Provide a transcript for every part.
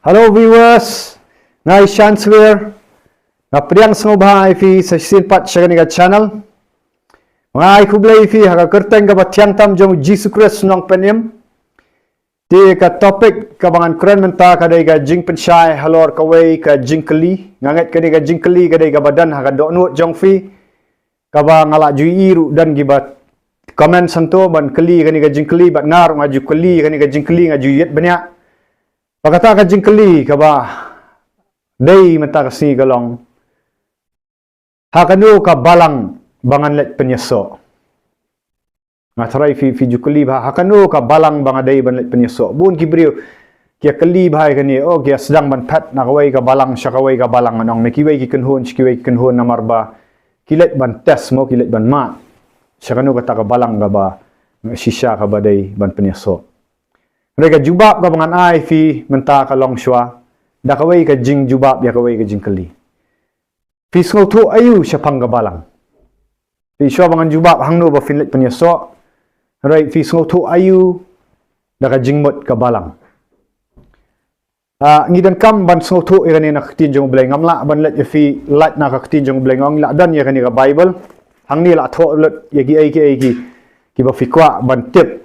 Hello viewers, ngai Chancellor, na priang sengobha ifi sa sinpat sa kaniga channel. Mga kublay ifi haka kerteng ka batiang tam jong Jesus Christ nong penyem. Ti ka topik ka bangan keren menta kadai ka jing pensyai halor kawai ka jing keli, nganget kani ka jing keli kadai ka badan haka doknut jong fi. Ka ba ngalak jui iru dan gibat komen santo ban keli kani ka jing keli bat ngar ngaju keli kani ka jing keli ngaju yet banyak. Pakata ka jing keli ka ba day menta kasi galong hakanu ka balang bangan let penyeso. Ngatarai fi jukeli ba hakanu ka balang bangadai ban let penyeso. Bun kibriu kia keli bahai kani oh kia sedang ban pat nakawai ka balang syakawai ka balang anong mekiwai ki kenhun skiwai kenhun namar ba kilet ban tes mo kilet ban mat. Syakanu kata ka balang ka ba shisha ka badai ban penyeso. Mereka jubab ka bangan ai fi menta ka long shwa da kawai ka jing jubab ya kawai ka jing keli. Fi skol tu ayu syapang ka balang. Fi shwa bangan jubab hangno ba finlet penyeso. Right fi skol tu ayu da ka jing mot ka balang. Ngidan kam ban skol tu irani nak tin jong bleng amla ban let fi lat na ka tin jong bleng ong la dan ya kani ka Bible. Hangni la tho let ya gi ai ki ba fi kwa ban tip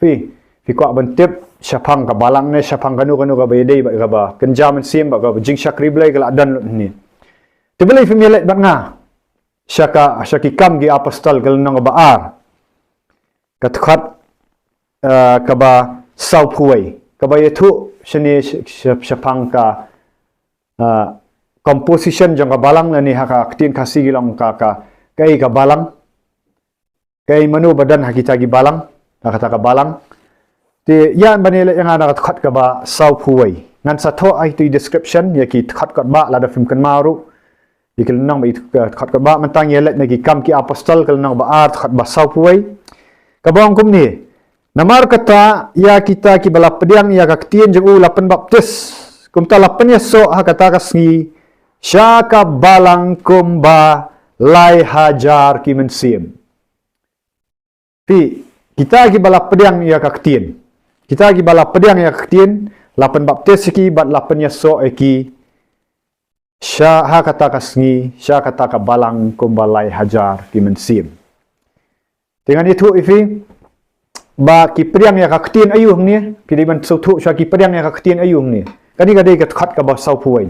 fi kwa ban tip syapang ka balang ne syapang kanu ka bayadai ba ka ba kenjaman sim ba ka jing syakri blai ka la dan ni. Tibelai fi mielet bat nga syaki kam gi apostol kal nang baar katkat ka ba sau puai ka ba yetu shani syapang ka composition jang ka balang ni haka tin kasi gilang ka kai ka balang kai manu badan hakita gi balang kata ka balang ti yan banile yang ana katkat ka ba sau puai ngan sa tho ai tu description ya ki katkat ba la da film kan maru ikil nang ba katkat ba mentang yelet na ki kam ki apostol kal nang ba art khat ba sau puai ka bang kum ni namar kata ya kita ki bala pediang ya ka ktien jeng u lapen baptis kum ta lapen ya so ha kata kasngi syaka balang kum ba lai hajar ki mensim fi kita ki bala pediang ya ka ktien kita gi bala pediang ya ktien lapen baptis ki bat lapen ya so eki sya ha kata kasngi sya kata ka balang kumbalai hajar ki mensim dengan itu ifi ba ki pediang ya ka ktien ayuh ni pidi ban sautu sya ki pediang ya ka ktien ayuh ni kani gadai ka khat ka ba sau puai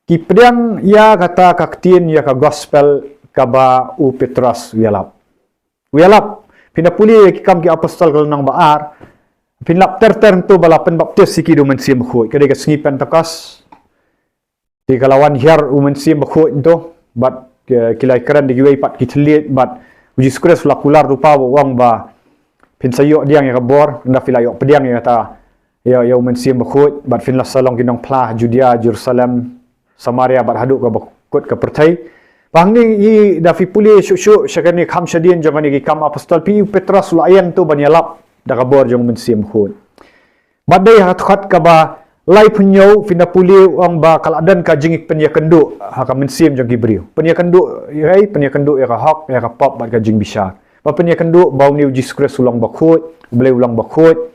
ki pediang ya kata ka ktien ya ka gospel ka ba u Petrus wialap pinapuli ki kam ki apostol kal nang baar pinlap tertentu balapan baptis siki do mensim khoi kadai ka sngi Pentecost di kalawan hiar u mensim khoi to bat kilai keren di giwai pat kitliet bat Jesus Christ lakular rupa wang ba pinsayo diang ya kabor nda filayo pediang ya kata ya mensim khoi bat finla salong kinong plah Judea Jerusalem Samaria bat haduk ka bakut ka pertai pangni i da fi puli syuk syakani kham syadien jangani ki kam apostol pi Petrus layan tu banyalap da kabor jong mensim khut badai hat ka ba lai punyo finapuli ang ba kaladan ka jingik penya kendu ha ka mensim jong gibriu penya kendu ya ka hok ya ka pop bat ka jing bisa ba penya kendu bau ni Jesus Christ ulang bakhut boleh ulang bakhut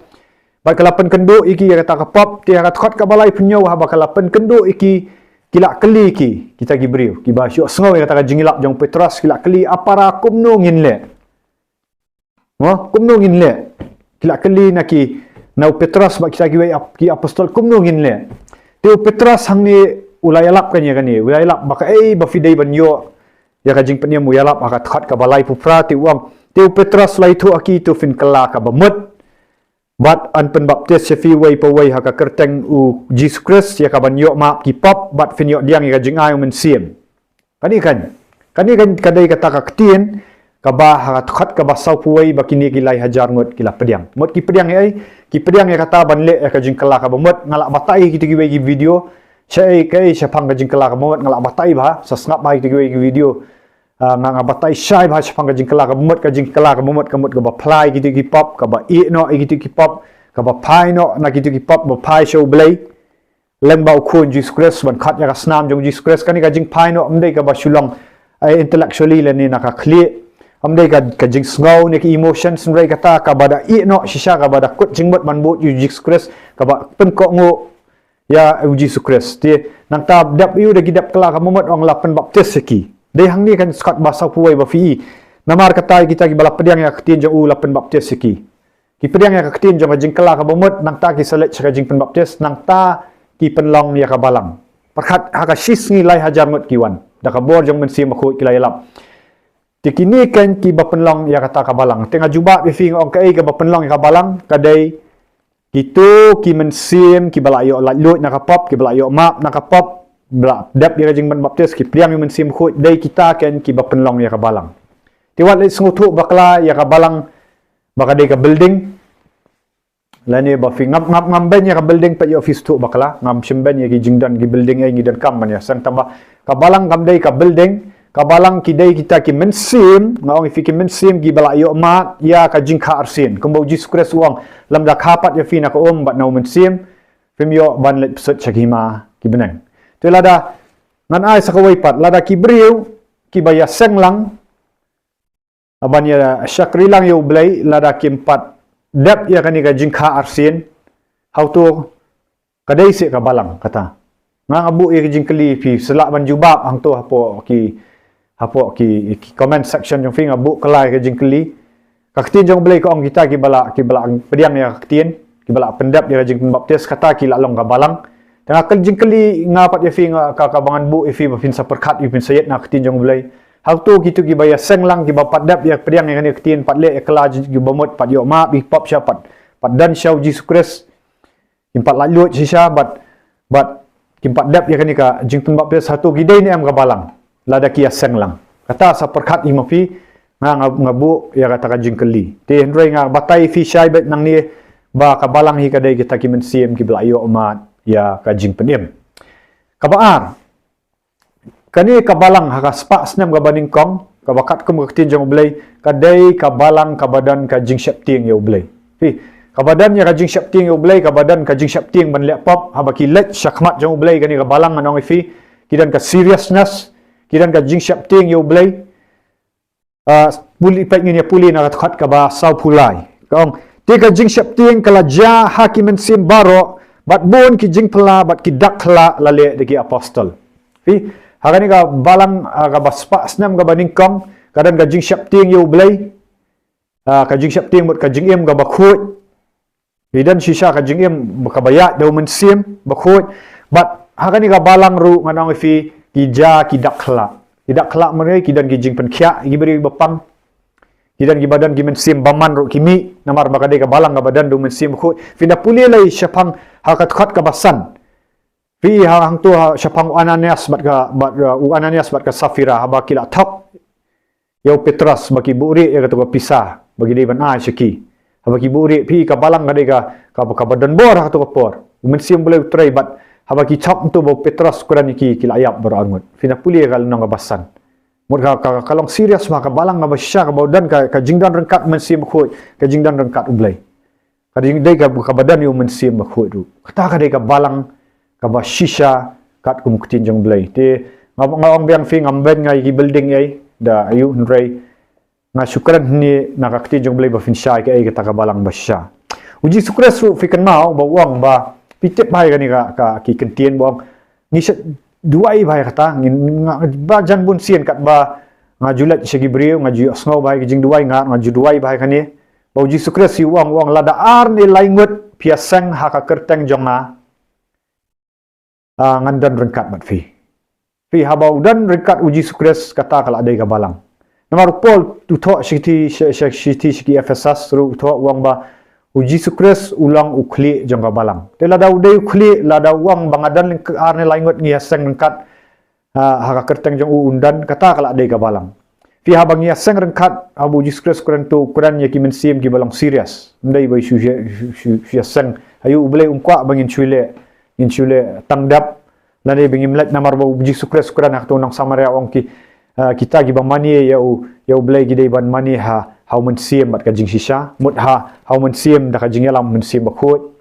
bat kalapan kendu iki ya kata ka pop ti ha ka ba lai punyo ha ba kalapan kendu iki kilak keli ki kita gibriu ki ba syuk sengau ya kata ka jingilap jong Petrus kilak keli apara kumno nginle kumno nginle kilak keli naki nau Petrus bak kita ki apostol kumno nginle teu Petrus hang ni ulayalap kan ya kan ni ulayalap baka ba fidei ban yo ya ka jing peniam uyalap aka khat ka balai pupra ti uang teu Petrus lai tu aki tu fin kala ka bamut bat an pen baptis sefi wei pa wei haka kerteng u Jesus Christ ya ka ban yo ma ki pop bat fin yo diang ya ka jing ai men sim kani kan kadai kata ka ktien kaba khat kaba sau puai bakini kilai hajar ngot kila pediang mot ki pediang ai ki pediang ya kata banle ya ka jingkala ka mot ngalak batai kita gi video syai kai syapang ka jingkala ka mot ngalak batai ba sasngap bai kita gi video ngang batai syai ba syapang ka jingkala ka mot ka mot ka ba plai kita gi pop ka ba i no kita gi pop ka ba pai no na kita gi pop ba pai show blai leng ba khun Jesus Christ ban khat ya ka snam jong Jesus Christ kani ka jing pai no amdei ka ba shulong intellectually le ni na ka clear amdai ka jing sngau ni ki emotions mrai kata ka bada i no shisha ka bada kut jingmot man bot Jesus Christ ka ba pen ko ngo ya uji sukres ti nang ta dap yu de gidap kala kamot ong lapan baptis seki de hang ni kan skat basa puai ba fi namar kata kita gi balap pediang ya ketin jong u lapan baptis seki ki pediang ya ketin jong jing kala kamot nang ta ki selet chaka jing pen baptis nang ta ki penlong ya ka balang perkhat haka shis ngi lai hajar mot kiwan da ka bor jong men sim khu ki lai lap tikini kan ki bapenlong ya kata ka balang tengah jubah bi fi ong kai ka bapenlong ya ka balang kadai gitu ki mensim ki bala yo la lut nak pop ki bala yo map nak pop bla dap dia jing ban baptis ki priam mensim khut dai kita kan ki bapenlong ya ka balang tiwat le sengutu bakla ya ka balang baka dai ka building lani ba fi ngam ben ya ka building pa yo office tu bakla ngam simben ya ki jingdan ki building ai ngi dan kam man ya sang tambah ka balang kam dai ka building kabalang kidai kita ki mensim ngaong fi ki mensim gi bala yo mat ya ka jing kha arsin kumbo ji sukres uang lam da khapat ya fi na ko bat no mensim fim yo ban let psut chagima ki benang te lada ngan ai sakawai pat lada ki briu ki baya senglang aban ya syakri lang yo blai lada ki empat dap ya kan ka jing kha arsin how to kadai se kabalang kata ngang abu ya jing keli fi selak ban jubab hang tu apo ki comment section jong finger book kelai ke jingkeli ka ketin jong belai ko ong kita ki bala pediang ya ketin ki bala pendap dia jing baptis kata ki la long ka balang tengah ke jingkeli ngapat ya finger ka bangan bu ifi ba fin saperkat ipin sayet na ketin jong belai hal tu gitu ki baya senglang ki bapat dap ya pediang ya ni ketin pat le kala ji bomot pat yo ma bi pop syapat pat dan syau ji sukres impat lalut sisa bat kimpat dap ya ni ka jing baptis satu gidai ni am ka balang lada kia senglang kata sa perkat imafi ngabu ya kata ka jingkeli te hendrai nga batai fi syai bet nang ni ba ka balang hi kadai kita ki mensim ki belayo umat ya ka jing penim kabaar kani ka balang ha ka spa snam ga baning kong ka bakat kum ka tin jong blai kadai ka balang ka badan ka jing syapting ya blai fi ka badan ya ka jing syapting ya blai ka badan ka jing syapting ban le pop ha ba ki let syakmat jong blai kani ka balang anong fi kidan ka seriousness kidan ka jing syapting yo blai puli pek ni puli na khat ka ba sau pulai kong te ka jing syapting kala ja hakimen sim baro bat bon ki jing pla bat ki dakla lale de ki apostol fi hagani ka balang ka baspa snam ka baning kong kadan ka jing syapting yo blai ka jing syapting mot ka jing em ka bakhut bidan sisa ka jing em ka bayat do men sim bakhut bat hagani ka balang ru nganong fi kija kidak khala mere kidan gijing penkhia giberi bapang kidan gi badan gi mensim baman ro kimi namar bakade ka balang ka badan do mensim khu finda puli lai syapang hakat khat ka basan fi hang tu syapang ananias bat ananias bat ka safira haba kila thap yo petras bagi buri ya kata pisah bagi dia ban ai syaki haba ki buri fi ka balang kade ka badan bor ha to por mensim boleh try bat haba ki chop tu bo petras kuran ki kilayap berangut fina puli kal nang basan mur ka kalong serius ma ka balang ma basya ka badan ka jingdan rengkat mensim khoi ka jingdan rengkat ublai ka jingdai ka badan yu mensim khoi du kata ka dei ka balang ka ba shisha kat kum kutin jong blai te ngong biang fi ngamben ngai ki building ai da ayu nrai nga syukran ni na ka kutin jong blai ba fin sha ka ai ka balang basya uji sukres su fi kan mau ba wang ba pitip bahai kani ka ki kentien bong ngisat duai bahai kata ba jan bun sien kat ba ngajulat segi brio ngaju sngo bahai jing duai ngaju duai bahai kani bau ji sukres si wang lada ar ni laingut piasang ha ka kerteng jonga ngandan rengkat bat fi habau dan rengkat uji sukres kata kala adai ka balang nomor pol tu tho siti siki efesas ru tho wang ba uji sukres ulang ukli jangka balang. Te lada udai ukli lada uang bangadan ke arne laingot ngiaseng rengkat haka kerteng jang undan kata kala adai ka balang. Fi habang ngiaseng rengkat abu uji sukres kuran tu kuran ya ki mensim ki balang serius. Ndai bai seng ayu ubelai umkwa bangin chule tangdap lani bangin mlet namar ba uji sukres kuran hak tu nang samaria ong ki kita gi bamani ya ubelai gi dei ban mani hau mensim bat ka jing sisa mut hau mensim da ka jing yalam mensim bakhut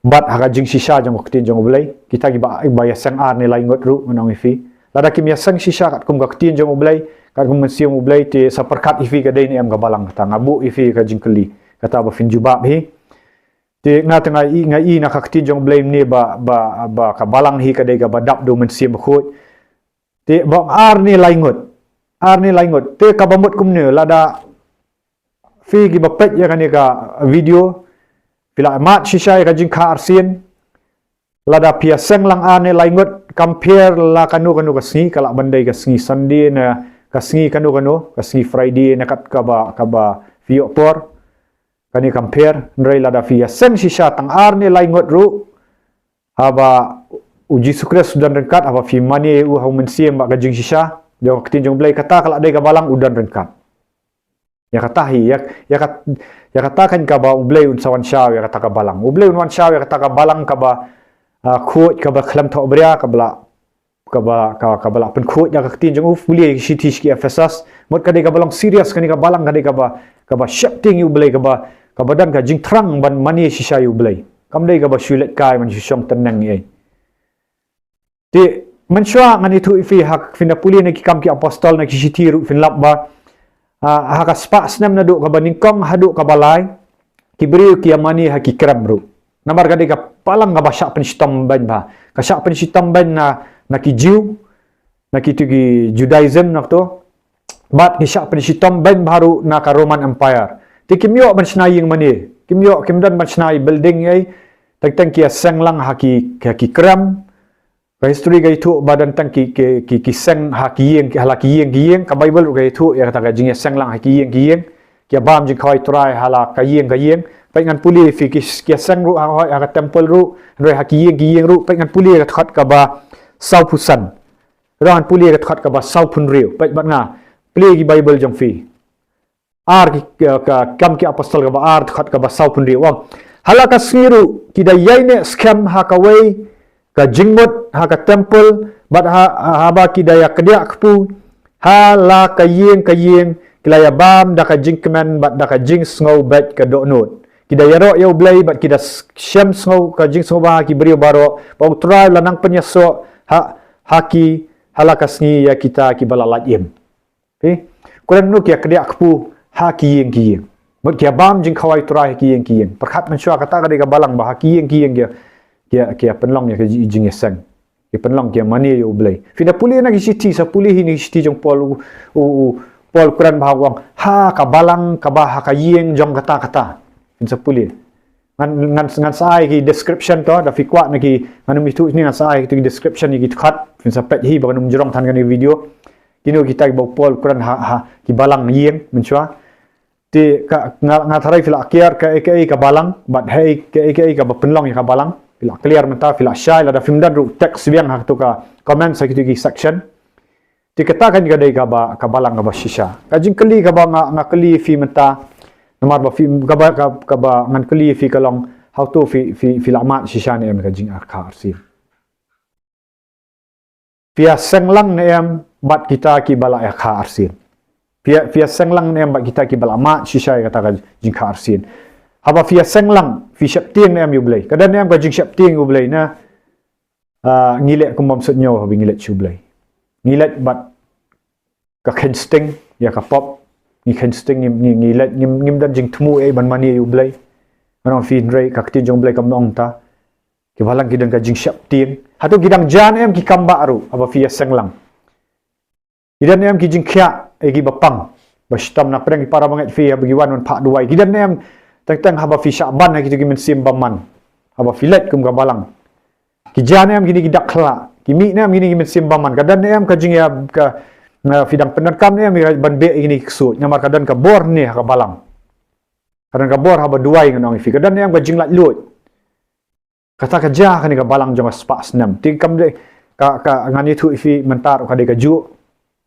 bat ha ka jing sisa jang oktin jang oblai kita gi ba ya sang ar ni lai ngot ru manang ifi lada kim ya sang sisa kat kum ka tin jang oblai kat kum mensim oblai te saperkat ifi ka dei ni am ka balang ta ngabu ifi ka jing keli kata ba fin jubab hi Ti nga ngai na khakti jong blame ni ba ka balang hi ka dei ka badap do men sim khut. Ti bong ar ni laingot te ka bamut kumne lada fi gi bapet ya kan ka video pila mat shisha ka jing kha arsin lada pia seng lang ar ni laingot compare la kanu ka sngi kala bandai ka sngi sunday na ka sngi kanu ka sngi friday na kat ka ba fi por kani compare ndrai lada fi seng shisha tang ar ni laingot ru haba uji sukres sudan rengkat haba fi mani u hau mensim ba ka jing shisha jong ketin jong blai kata kalau ada ka balang udan rengkat ya kata hi ya kata kan ka ba blai un sawan syaw ya kata ka balang blai un wan syaw ya kata ka balang ka ba khut ka ba khlam tho bria ka bala pen khut ya ketin jong ufuli shiti ski efesas mot ka de ka balang serious kan ka balang ka ba shapting yu blai ka badan ka jing trang ban mani shisha yu blai kam dei ka ba shulet kai man shong tenang ye ti mensyua ngani tu ifi hak fina puli na kikam ki apostol na kishitiru fin labba haka spa snam na du ka baningkong hadu ka balai kibriu ki amani haki krabru namar ka ka palang ka basyak penshitam ban ba kasyak penshitam ban na ki Jew na ki tu ki Judaism nak tu bat ki syak penshitam ban baru na ka Roman Empire ti kimyo ban snaying mani kimdan ban snai building ai tang ki seng lang haki kram ka history ga itu badan tang ki seng hakiyeng ki halakiyeng ka bible ga itu ya kata ga jing seng lang hakiyeng ki bam jing khoi trai hala kayeng pai ngan puli fi ki seng ru ha ka temple ru roi hakiyeng ru pai ngan puli ga khat ka ba sau pusan ran puli ga khat ka ba sau pun riu pai bat nga pli ki bible jong fi ar ki ka kam ki apostol ga ba ar khat ka ba sau pun riu wa hala ka siru ki da yaine scam ha ka wei ka jingmot ha ka temple bat ha ba ki daya kedia kpu ha la ka yeng kilaya bam da ka jingkman bat da ka jing sngo bat ka do not ki daya ro yo blai bat ki da shem sngo ka jing sngo ba ki brio baro ba utrai lanang penyaso ha ki hala ka sngi ya kita ki bala lajem kuran nu ki kedia kpu ha ki yeng bat ki bam jing khawai trai ki yeng perkhat mensua kata ka de ka balang ba ki yeng kia penlong ya ke jing sang ki penlong kia mani yo blai fina puli na ki siti sa puli ni siti jong pol kuran bahawang ha ka balang ka ba ha ka yeng jong kata fin sa puli ngan sai ki description to da fi kwa na ki ngan mi tu ni ngan sai ki description ni ki khat fin sa pet hi ba num jrong than kan ni video kino kita ki pol kuran ha ki balang yeng menchua ti ka ngatharai fila kiar ka balang bat hei ka ba penlong ya ka balang fila clear menta fila shy lada film dan ru text biang hak tu ka comment sa kitu section ti katakan ka dai ka balang ka ba shisha ka jing kali ka ba nga kali fi menta nomor ba fi ka ba ngan kali fi kalong how to fi lamat shisha ni em ka jing arka arsi pia senglang ne em bat kita ki bala arka arsi pia senglang ne em bat kita ki bala mat shisha kata ka jing ka arsi haba fia senglang fi shapting em yublai kadang em ka jing shapting yublai na ngilek kumbam sutnyo habi ngilek chublai ngilek bat ka kensting ya ka pop ni kensting ngilek ngim dan jing tmu ban mani yublai ana fi ndrei ka kti jong blai kam nong ta ki balang kidan ka jing shapting hatu gidang jan em ki kamba ru haba fia senglang kidan em ki jing khya gi bapang bastam na preng para banget fi bagi wan pak duai kidan em tang haba fi Syaban ha kitu ki mensim baman haba filet kum ka balang ki jan em gini gidak khla ki mi nem gini ki mensim baman kadan em ka jing ya ka fidang penakam em ban be gini ksut nyamar kadan ka bor ni ka balang kadan ka bor haba duai ngan fi kadan em ka jing lat lut kata ka ja kan ka balang jong spa snam ti kam de ka ngani thu fi mentar ka de ka ju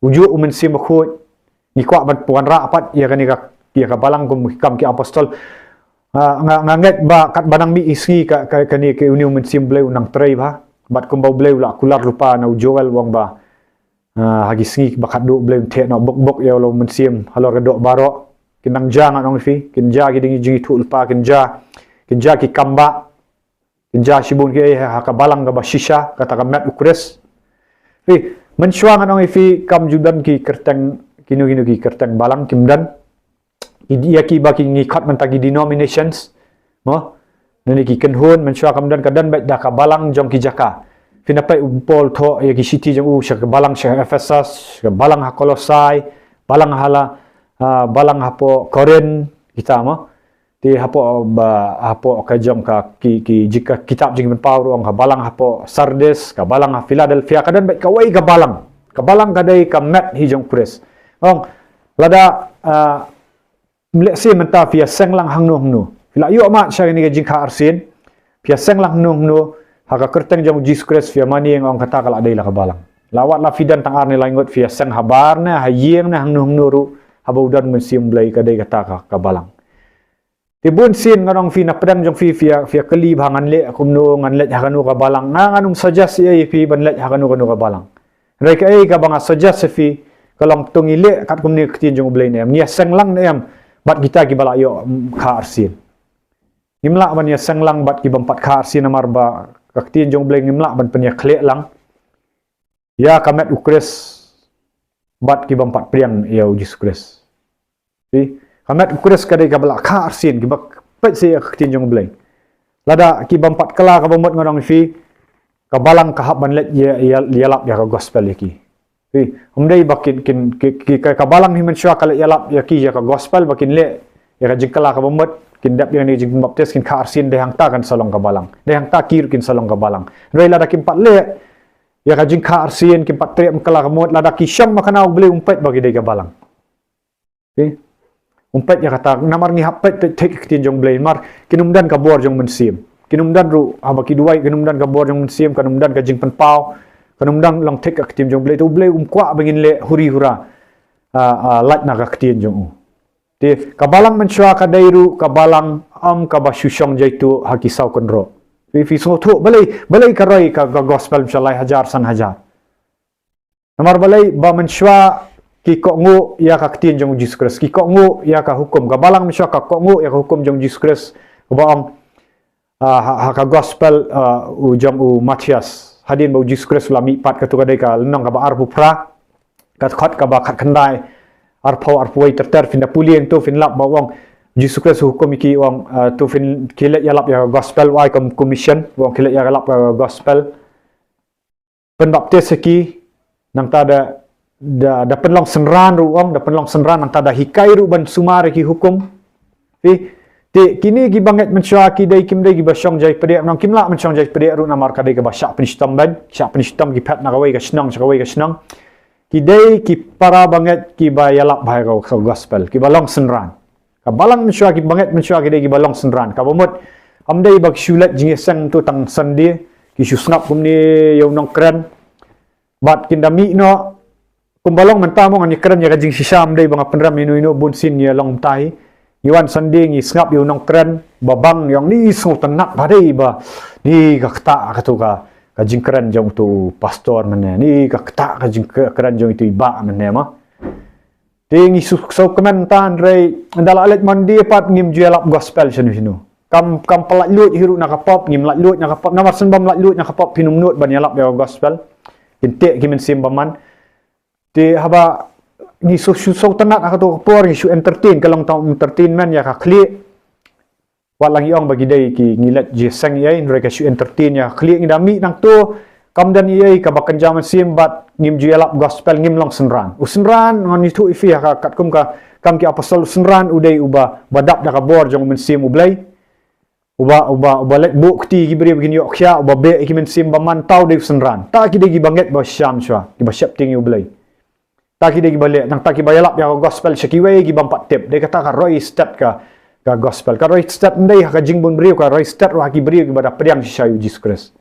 uju mensim khut ni kwa ban puan ra apat ya kan ka balang kum kam ki apostol nganget ba kat banang mi isi ka ni ke union mensim bleu nang trei ba bat kum bau bleu la kular lupa na joel wang ba hagi singi bakat do bleu the no bok ya lo mensim halor dok baro kinang jang anong fi kinja gi dingi jingi tu lupa kinja ki kamba kinja shibun ki ha ka balang ga ba shisha kata ka mat ukres fi mensuang anong fi kam judan ki kerteng kinu ki kerteng balang kimdan ia ki baki ngi khat mentagi denominations mo Nani ki kenhun mensua kemudian kadan baik dah ka balang jong ki jaka. Finapai umpol tho ya ki city jong u syak balang syak Efesus, balang ha Kolosai, balang hala balang hapo Korin kita mo. Ti hapo ka jong ka ki jika kitab jing men pau ka balang hapo Sardes, ka balang ha Philadelphia kadan baik ka wai ka balang kadai ka mat hi jong kures. Ong lada mlesi menta fia senglang hangnu fila yu amat syari ni jing ka arsin fia senglang hangnu haka kerteng jong Jesus Christ fia mani yang ong kata kala dai la ka balang lawat la fidan tang arni langot fia seng habar na hayeng na hangnu ru habaudan mensium blai kadai kata ka balang tibun sin ngarong fi na pedang jong fia keli bangan le akumno ngan let hakanu ka balang nganum suggest ai fi ban let hakanu ka balang rek ai ka banga suggest fi kalong tungile kat kumni ktin jong blai ne nia senglang ne am bat kita ki bala yo ka arsin ngimla ban ya senglang bat ki bampat ka arsin amar ba kaktin jong blai ngimla ban penya khle lang ya kamet ukres bat ki bampat priang ya Jesus Christ fi kamet ukres kadai ka bala ka arsin ki bak pet se kaktin jong blai lada ki bampat kala ka bomot ngorong fi ka balang ka hab ban let ya lap ya ka gospel ki umdai bakin ki ka balang ni mensua kala yalap ya ki ya ka gospel bakin le ya ka jingkala ka bomot kin dap yang ni jing baptis kin ka arsin de hang ta kan salong ka balang de hang ta kir kin salong ka balang rei lada kin pat le ya ka jing ka arsin kin pat tre kala ka mot lada ki syam makana beli umpet bagi de ka balang umpet ya kata namar ni hapet tek tin jong blai mar kinumdan ka bor jong mensim kinumdan ru abaki duai kinumdan ka bor jong mensim kinumdan ka jing penpau kanumdang lang tek ak tim jong blai tu blai kwa bangin le huri hura lat na ka tin jong ti kabalang mensua ka dairu kabalang ka basyusyong jaitu hakisau konro fi so thu balai karai ka gospel inshallah hajar san hajar namar balai ba mensua ki ko ngu ya ka tin jong Jesus Christ ki ko ngu ya ka hukum kabalang mensua ka ko ngu ya ka hukum jong Jesus Christ ba ka gospel jong Matias hadin bau Jesus Christ lami pat ka tu kadai ka lenong ka ba arpu pra ka khat ka ba khat khandai arpoi terter fin da pulien tu fin lap bawang Jesus Christ hukum iki wang tu fin kilet ya lap ya gospel wai commission wang kilet ya lap gospel penbaptis iki nang ta da penlong senran ru wang da penlong senran nang ta da hikai ru ban sumar ki hukum kini gi banget mensua ki dai kim dai gi basyong jai pedek nang kim la mensyong jai pedek ru namar kadai ka basyak penistam ban syak penistam gi phat na kawai ka senang ki dai ki para banget ki ba yalap bhai ka gospel ki balong senran ka balang mensua ki banget mensua ki dai gi balong senran ka bomot amdai bak syulat jing sang tu tang sandi ki susngap kum ni yo nong kren bat kindami no kum balong mentamo ngani kren ya jing sisam dai bang penram inu bunsin ya long tai Iwan sandi ngi ngap yu nong keren babang yang ni sung tenak badai ba ni ka kata ka tu ka jing keren jong tu pastor mane ni ka kata ka jing keren jong itu iba mane ma ti ngi so komentan rei andala alet mandi pat ngim jualap gospel sinu kam pelat lut hiru na ka pop ngim lat lut na ka pop namar sembam lat lut na ka pop pinum nut ban yalap ya gospel inte kimen simbaman ti haba ni so tenak ka tu por ni su entertain kalong tau entertainment ya ka kli walang iong bagi dai ki ngilat je sang yai mereka su entertain ya kli ngi dami nang tu kam dan yai ka bakan jaman simbat ngim jualap gospel ngim long senran usenran ngan itu ifi ka kat kum ka kam ki apostol senran udai uba badap da ka bor jong men sim ublai uba let bu kti gi beri begini yok kya uba be ki men sim baman tau dai senran ta ki dai gi banget ba syam swa ki ba syap ting ublai taki dia balik nang taki bayalap ya gospel sekiwe gi bampat tip dia kata ka roy start ka gospel ka roy start ndai ka jingbun beriu ka roy start wa ki beriu pada pedang sisayu Jesus Christ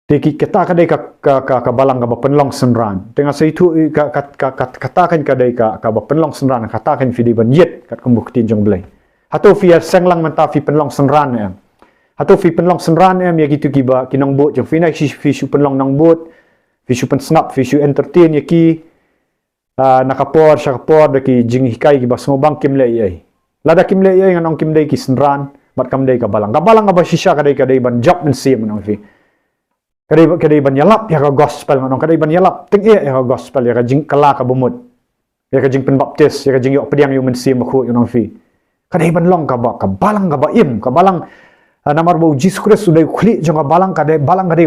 tiki kata ka dai ka balang ka penlong senran tengah seitu katakan ka dai ka penlong senran katakan fi di ban yet kat kumbuk tin jong belai atau fi senglang menta fi penlong senran em atau fi penlong senran em ya gitu ki ba kinong bot jong fi na fi su penlong nang bot Fishu pensnap, fishu entertain ya ki nakapor, syakapor da ki jing hikai ki bas ngobang kim le yai. Lada kim le yai nganong kim dai ki senran, bat kam dai ka balang. Ka balang aba shisha kadai ban job men sim nang fi. Kadai ban yalap ya ka gospel nganong kadai ban yalap ting ya ka gospel ya ka jing kala ka bumut. Ya ka jing penbaptis, ya ka jing yok pediang yu men sim khu nang fi. kadai ban long ka balang ka ba im ka balang namar bo Jesus Christ sudai khuli jong ka balang kadai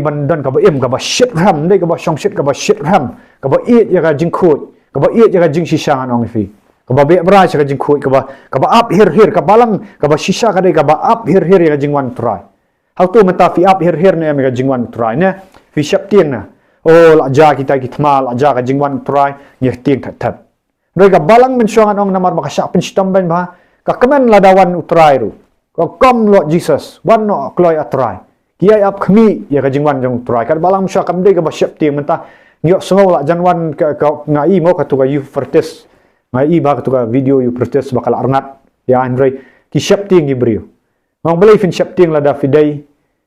ban don ka ba im ka ba shit ram dai ka ba shong shit ka ba shit ram ka ba it ya ka jing khut ka ba it ya ka jing shisha anong fi ka ba be bra ka jing khut ka ba up here ka balang ka ba shisha kadai ka ba up here ya ka jing wan try how to mata fi up here ne ka jing wan try ne fi shap tiang na oh la ja kita kitmal la ja ka jing wan try ye tiang that doi ka balang men shong anong namar ba ka sha pen stam ban ba ka kemen ladawan utrai ru ka kom lo Jesus wan no kloi atrai kiai ap khmi ya ka jingwan jong utrai ka balang sha kam de ka ba shep ti menta ngyo sngau la janwan ka ngai mo ka tu ka you protest ngai ba ka tu ka video you protest bakal arnat ya andre ki shep ti ngi brio mang belai fin shep ti lada fidai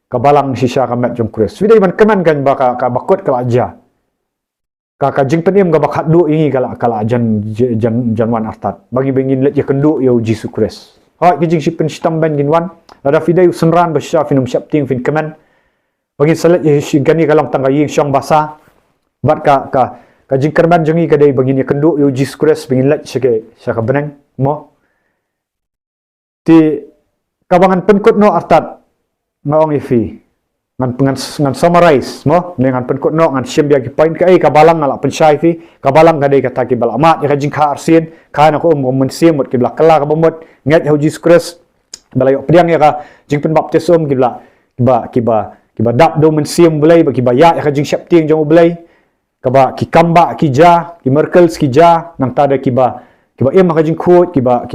ka balang shisha ka met jong kres fidai man kemen kan ba ka bakot ka aja ka jing penim ga bakhat du ingi kala janwan artat bagi bengin let ya kendu yo Jesus Christ ha ki jing sipen stam ben ginwan ada fidai senran ba sha finum syap ting fin kemen bagi salat ya gani kalang tangga ying syong basa bat ka jing kerman jengi ka dai bengin ya kendu yo Jesus Christ bengin let syaka benang mo ti kabangan penkut no artat maong ifi ngan summarize mo dengan penkut no ngan sim biagi point ka ka balang ala pensyai fi ka balang ka dei kata ki balamat ya jing ka arsin ka na ko men sim mot ki bla kala ka bomot ngat hu Jesus Christ balayo pediang ya ka jing pen baptism ki bla kiba dap do men sim bulai ba ki ya ka jing shapting jong bulai ka ba ki kamba ki ja ki merkel ki ja nang tada kiba em ka jing khut kiba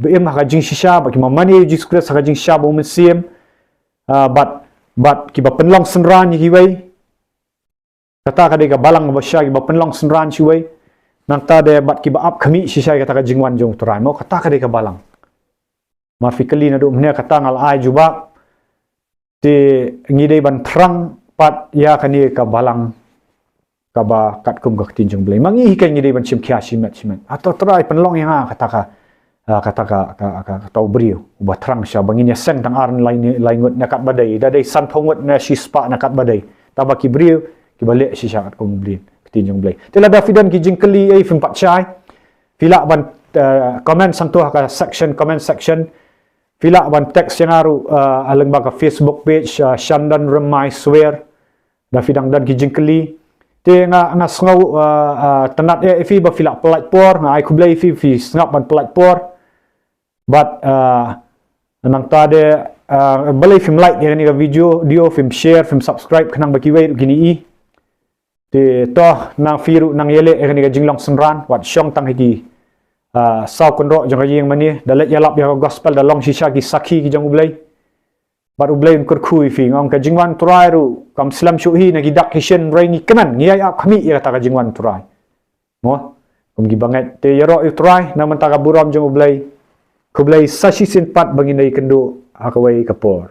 em ka jing shisha ba ki mani Jesus Christ ka jing sha bo men sim but kiba penlong senran hiwai kata kadai ka balang ba sha kiba penlong senran hiwai nang ta de bat kiba up khami shisha kata ka jingwan jong turai mo kata kadai ka balang ma fikali na do mne kata ngal ai juba ti ngidei ban trang pat ya kani ka balang ka ba kat kum ka tinjong blai mangi kan ngidei ban sim khia simet atau trai penlong yang kata ka tau beriu ubah terang sya bangin ya seng tang arn lain ngut nakat badai dadai san thongut na shispa nakat badai tabaki beriu ki balik si syakat ko blin ketinjong blai tela dafidan ki jingkeli ai fim pat chai fila ban comment sang tu ka section comment section fila ban text yang aru aleng ba ka Facebook page Shandan Remai Swear dafidang dan ki jingkeli te nga sngau tenat e fi ba fila pelat por nga ai ku blai fi ngap ban pelat por but nang tade balai film like ni ka video film share film subscribe kanang baki wei gini i te to nang firu nang yele ni ka jinglong senran wat syong tang hiki sau konro jong yeng mani dalet yalap ya gospel da long shisha ki sakhi ki jong ublai bar ublai kur khui fi ngong ka jingwan turai ru kam slam shu hi na ki dak hishen rai ni keman ngiai ap khami ya ta ka jingwan turai mo kum gi banget te yaro turai na man ta ka buram jong ublai kublai sashi sin pat bagi nai kendo hakawai kapor